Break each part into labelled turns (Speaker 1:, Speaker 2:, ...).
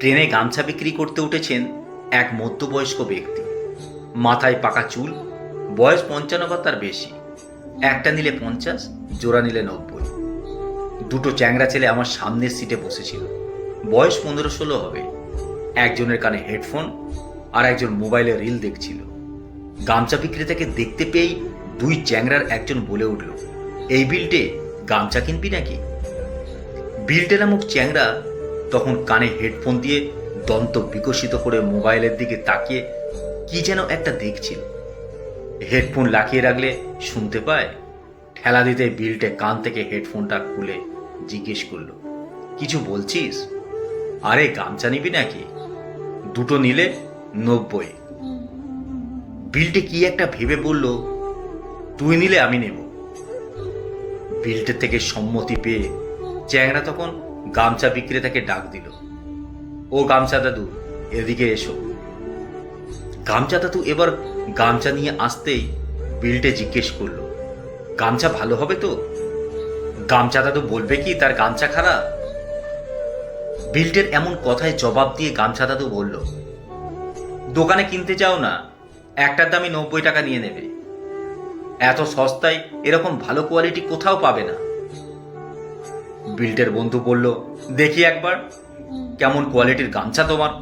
Speaker 1: ট্রেনে গামছা বিক্রি করতে উঠেছেন এক মধ্যবয়স্ক ব্যক্তি। মাথায় পাকা চুল, বয়স ৫৫ বা তার বেশি। একটা নিলে ৫০, জোড়া নিলে ৯০। দুটো চ্যাংড়া ছেলে আমার সামনের সিটে বসেছিল। বয়স ১৫-১৬ হবে। একজনের কানে হেডফোন আর একজন মোবাইলে রিল দেখছিল। গামছা বিক্রেতাকে দেখতে পেয়েই দুই চ্যাংড়ার একজন বলে উঠল, এই বিল্টে গামছা কিনবি নাকি? বিল্টে নামক চ্যাংড়া তখন কানে হেডফোন দিয়ে দন্ত বিকশিত করে মোবাইলের দিকে তাকিয়ে কি যেন একটা দেখছিল। হেডফোন লাকিয়ে রাখলে শুনতে পায়। ঠেলা দিতে বিল্টে কান থেকে হেডফোনটা খুলে জিজ্ঞেস করলো, কিছু বলছিস? আরে গামছা নিবি নাকি? দুটো নিলে ৯০। বিল্টে কি একটা ভেবে বলল, তুই নিলে আমি নেব। বিল্টের থেকে সম্মতি পেয়ে চ্যাংড়া তখন গামছা বিক্রেতাকে ডাক দিল, ও গামছা দাদু, এদিকে এসো। গামছা দাদু এবার গামছা নিয়ে আসতেই বিল্টে জিজ্ঞেস করলো, গামছা ভালো হবে তো? গামছা দাদু বলবে কি তার গামছা খারাপ? বিল্টের এমন কথায় জবাব দিয়ে গামছা দাদু বলল, দোকানে কিনতে যাও না, একটার দামই ৯০ টাকা নিয়ে নেবে। এত সস্তায় এরকম ভালো কোয়ালিটি কোথাও পাবে না। বিল্টের বন্ধু বলল, দেখি একবার কেমন কোয়ালিটির গামছা তোমার।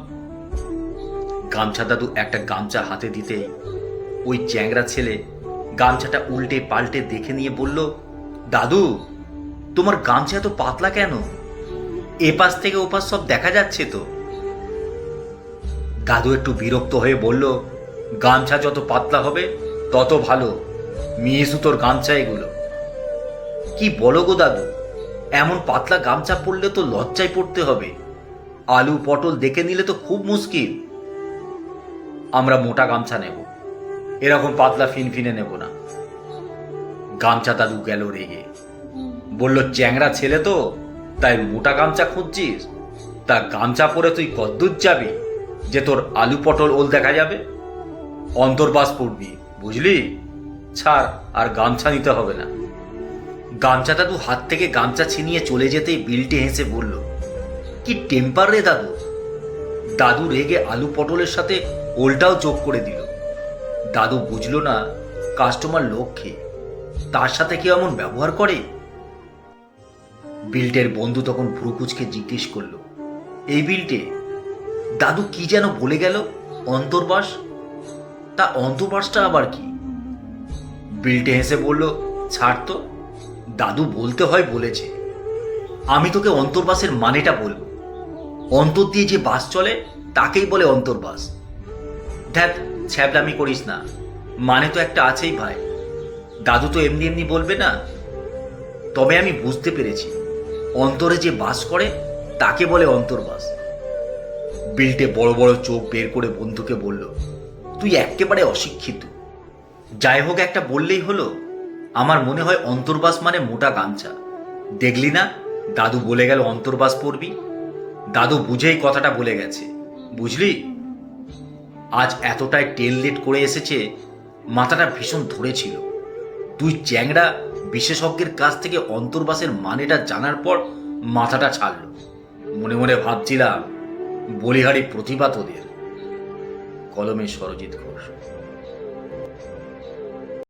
Speaker 1: গামছা দাদু একটা গামছা হাতে দিতেই ওই চ্যাংড়া ছেলে গামছাটা উল্টে পাল্টে দেখে নিয়ে বলল, দাদু, তোমার গামছা এত পাতলা কেন? এপাশ থেকে ওপাশ সব দেখা যাচ্ছে তো। দাদু একটু বিরক্ত হয়ে বলল, গামছা যত পাতলা হবে তত ভালো, মিহি সুতোর গামছা এগুলো। কি বলো গো দাদু, এমন পাতলা গামছা পরলে তো লজ্জায় পড়তে হবে। আলু পটল দেখে নিলে তো খুব মুশকিল। আমরা মোটা গামছা নেব, এরকম পাতলা ফিনফিনে নেব না। গামছা দাদু গেল রেগে, বলল, চ্যাংড়া ছেলে তো, তাই মোটা গামছা খুঁজছিস? তা গামছা পরে তুই কদ্দূর যাবি যে তোর আলু পটল ওল দেখা যাবে? অন্তর্বাস পড়বি, বুঝলি? ছাড়, আর গামছা নিতে হবে না। গামছা দাদু হাত থেকে গামছা ছিনিয়ে চলে যেতেই বিল্টে হেসে বলল, কি টেম্পার রে দাদু। দাদু রেগে আলু পটলের সাথে ওলটাও যোগ করে দিল। দাদু বুঝলো না কাস্টমার লক্ষ্যে, তার সাথে কেউ এমন ব্যবহার করে। বিল্টের বন্ধু তখন ভ্রুকুচকে জিজ্ঞেস করলো, এই বিল্টে, দাদু কি যেন বলে গেল? অন্তর্বাস? তা অন্তর্বাসটা আবার কি? বিল্টে হেসে বলল, ছাড় তো, দাদু বলতে হয় বলেছে। আমি তোকে অন্তর্বাসের মানেটা বলবো। অন্তর দিয়ে যে বাস চলে তাকেই বলে অন্তর্বাস। ধ্যাত, ছ্যাবলামি করিস না, মানে তো একটা আছেই ভাই। দাদু তো এমনি এমনি বলবে না। তবে আমি বুঝতে পেরেছি, অন্তরে যে বাস করে তাকে বলে অন্তর্বাস। বিল্টে বড় বড় চোখ বের করে বন্ধুকে বলল, তুই একেবারে অশিক্ষিত। যাই হোক, একটা বললেই হলো। আমার মনে হয় অন্তর্বাস মানে মোটা গামছা। দেখলি না, দাদু বলে গেল অন্তর্বাস পরবি। দাদু বুঝেই কথাটা বলে গেছে, বুঝলি? আজ এতটাই টেল লেট করে এসেছে, মাথাটা ভীষণ ধরেছিল। তুই চ্যাংড়া বিশেষজ্ঞের কাছ থেকে অন্তর্বাসের মানেটা জানার পর মাথাটা ছাড়ল। মনে মনে ভাবছিলাম, বলিহারি প্রতিভা তোদের। কলমে সরজিৎ ঘোষ।